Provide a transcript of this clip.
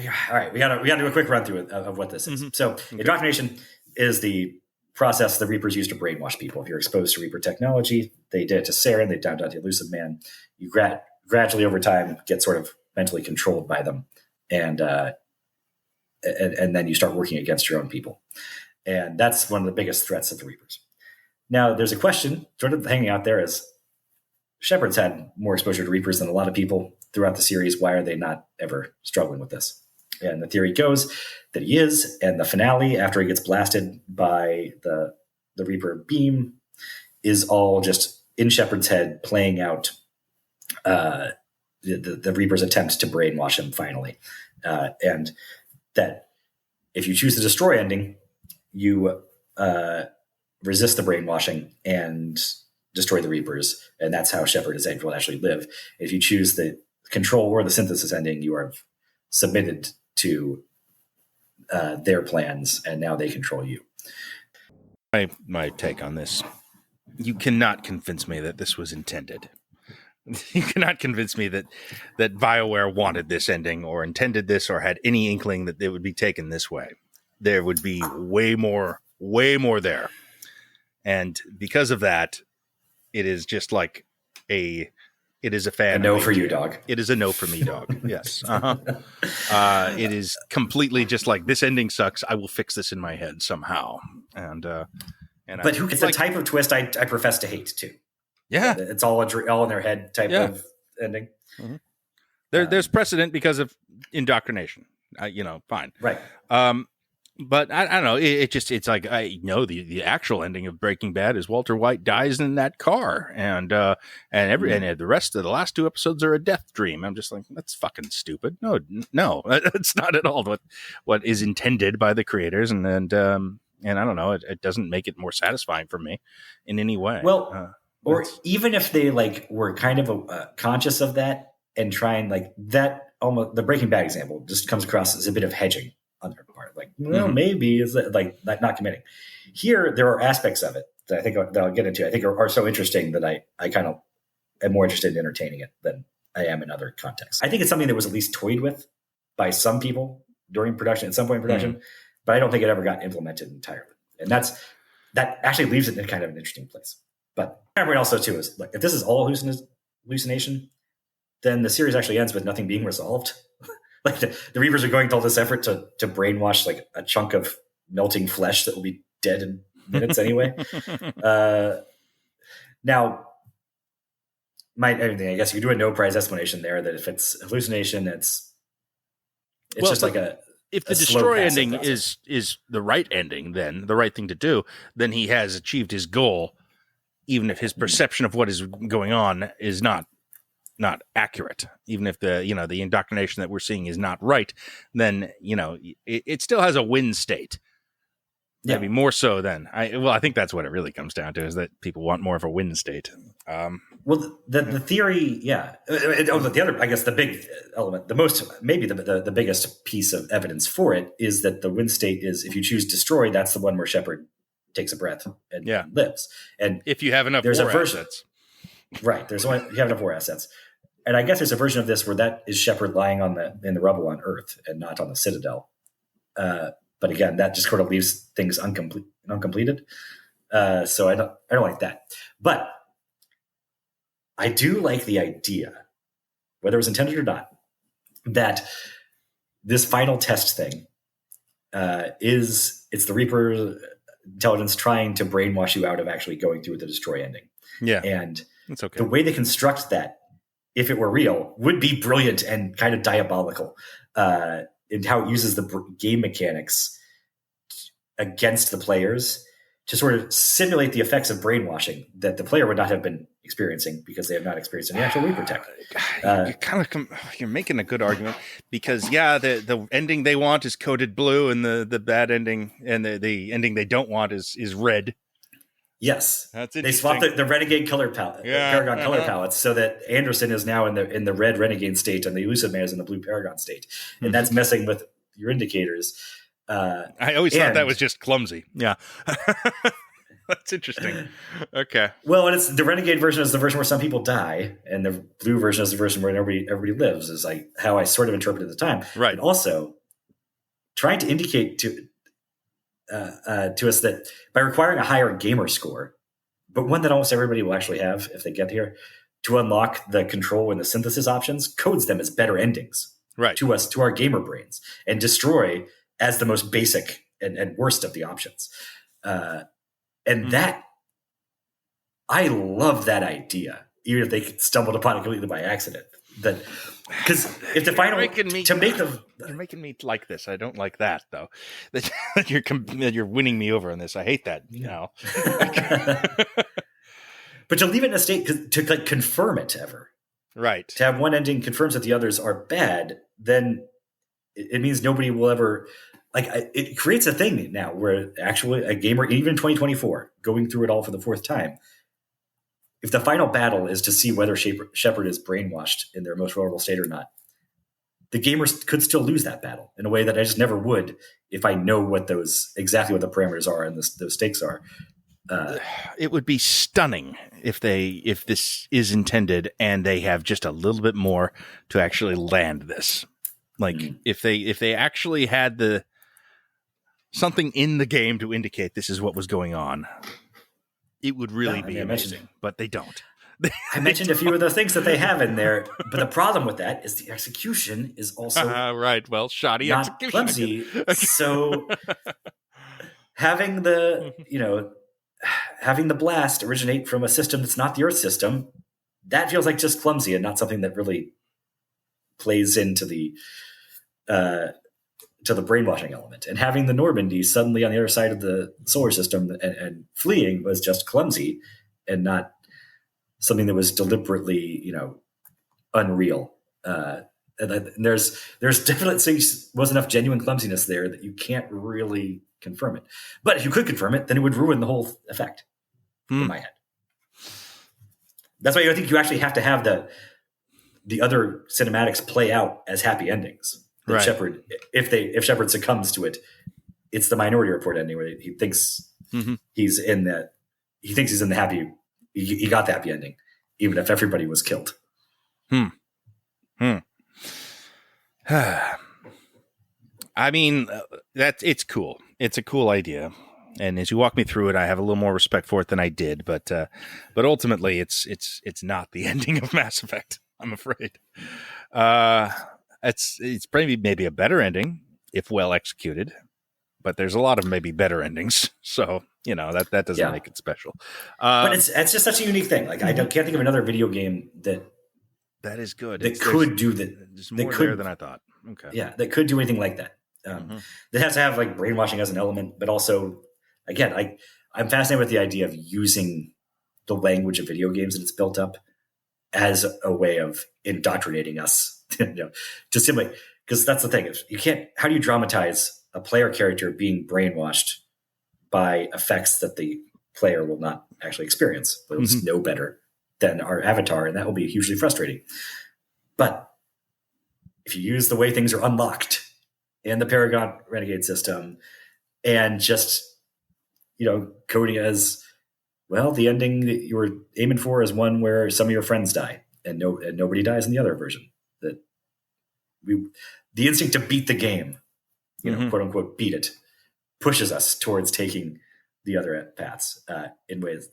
all right, we gotta do a quick run through of what this is. Mm-hmm. So, indoctrination is the process the Reapers use to brainwash people. If you're exposed to Reaper technology, they did it to Saren, they've done it to Elusive Man. You gradually over time get sort of mentally controlled by them, and then you start working against your own people. And that's one of the biggest threats of the Reapers. Now, there's a question sort of hanging out there is, Shepard's had more exposure to Reapers than a lot of people throughout the series. Why are they not ever struggling with this? And the theory goes that he is, and the finale, after he gets blasted by the Reaper beam, is all just in Shepard's head playing out the Reaper's attempt to brainwash him finally. And that if you choose the destroy ending, you resist the brainwashing and destroy the Reapers, and that's how Shepard is able to actually live. If you choose the control or the synthesis ending, you are submitted to their plans, and now they control you. My take on this: you cannot convince me that this was intended. You cannot convince me that BioWare wanted this ending or intended this or had any inkling that it would be taken this way. There would be way more there, and because of that, it is just like it is a fan. A no for you, dog. It is a no for me, dog. Yes. It is completely just like, this ending sucks. I will fix this in my head somehow. But it's a type of twist I profess to hate too. Yeah. It's all in their head type of ending. Mm-hmm. There's precedent because of indoctrination. Fine. Right. But I don't know. It's like, I know the actual ending of Breaking Bad is Walter White dies in that car, and the rest of the last two episodes are a death dream. I'm just like, that's fucking stupid. No, it's not at all what is intended by the creators, and I don't know. It doesn't make it more satisfying for me in any way. Well, or even if they were kind of conscious of that and trying that, almost the Breaking Bad example just comes across as a bit of hedging on their part, maybe is not committing. Here, there are aspects of it that I think that I'll get into. I think are so interesting that I kind of am more interested in entertaining it than I am in other contexts. I think it's something that was at least toyed with by some people during production, at some point in production, but I don't think it ever got implemented entirely. And that actually leaves it in kind of an interesting place. But everyone also too is if this is all hallucination, then the series actually ends with nothing being resolved. The Reapers are going to all this effort to brainwash a chunk of melting flesh that will be dead in minutes anyway. Now, I guess you could do a no prize explanation there that if it's hallucination, it's just if the destroy ending is the right ending, then the right thing to do, then he has achieved his goal, even if his perception of what is going on is not accurate. Even if the indoctrination that we're seeing is not right, then it still has a win state. Maybe more so than I think that's what it really comes down to, is that people want more of a win state. The theory, the other, I guess, the big element, the biggest piece of evidence for it is that the win state is, if you choose destroy, that's the one where Shepard takes a breath and lives. And if you have enough war assets. Right. You have enough war assets. And I guess there's a version of this where that is Shepard lying in the rubble on Earth and not on the Citadel. But again, that just sort of leaves things uncompleted. So I don't like that. But I do like the idea, whether it was intended or not, that this final test thing it's the Reaper intelligence trying to brainwash you out of actually going through with the destroy ending. Yeah. And that's okay. The way they construct that, if it were real, would be brilliant and kind of diabolical in how it uses the game mechanics against the players to sort of simulate the effects of brainwashing that the player would not have been experiencing because they have not experienced any actual Reaper tech. You're making a good argument because the ending they want is coded blue, and the bad ending and the ending they don't want is red. Yes, that's they swapped the Renegade color palette, Paragon color palettes, so that Anderson is now in the red Renegade state and the Elusive Man is in the blue Paragon state, and that's messing with your indicators. I always thought that was just clumsy. Yeah, that's interesting. Okay. Well, and it's the Renegade version is the version where some people die, and the blue version is the version where everybody lives. Is like how I sort of interpreted at the time. Right. And also, trying to indicate to us that by requiring a higher gamer score, but one that almost everybody will actually have if they get here, to unlock the control and the synthesis options, codes them as better endings to us, to our gamer brains, and destroy as the most basic and worst of the options. That, I love that idea, even if they stumbled upon it completely by accident. That, because if the final you're making me like this. I don't like that though. That you're winning me over on this. I hate that now. But to leave it in a state to like confirm it ever, right? To have one ending confirms that the others are bad, then it means nobody will ever. Like, it creates a thing now where actually a gamer, even in 2024, going through it all for the fourth time, if the final battle is to see whether Shepard is brainwashed in their most vulnerable state or not, the gamers could still lose that battle in a way that I just never would if I know exactly what the parameters are and those stakes are. It would be stunning if this is intended and they have just a little bit more to actually land this. Like if they actually had something in the game to indicate this is what was going on, it would really be amazing. But they don't. I mentioned a few of the things that they have in there, but the problem with that is the execution is also right. Well, shoddy not execution, clumsy. So having the blast originate from a system that's not the Earth system, that feels like just clumsy and not something that really plays into the brainwashing element. And having the Normandy suddenly on the other side of the solar system and fleeing was just clumsy and not something that was deliberately, unreal. And there's definitely was enough genuine clumsiness there that you can't really confirm it. But if you could confirm it, then it would ruin the whole effect in my head. That's why I think you actually have to have the other cinematics play out as happy endings. Right. Shepard, if Shepard succumbs to it, it's the Minority Report ending where he thinks he's in that. He thinks he's in the happy. He got the happy ending, even if everybody was killed. I mean, it's cool. It's a cool idea, and as you walk me through it, I have a little more respect for it than I did. But ultimately, it's not the ending of Mass Effect, I'm afraid. It's maybe a better ending if well executed, but there's a lot of maybe better endings. So that doesn't make it special. But it's just such a unique thing. Like can't think of another video game that is good. That could do that. There's more there than I thought. Okay. Yeah, that could do anything like that. That has to have like brainwashing as an element, but also, again, I'm fascinated with the idea of using the language of video games that it's built up as a way of indoctrinating us. To simulate, because that's the thing. How do you dramatize a player character being brainwashed by effects that the player will not actually experience? They'll just know better than our avatar, and that will be hugely frustrating. But if you use the way things are unlocked in the Paragon Renegade system and just, coding as, well, the ending that you were aiming for is one where some of your friends die and nobody dies in the other version. The instinct to beat the game, quote unquote, beat it, pushes us towards taking the other paths in ways.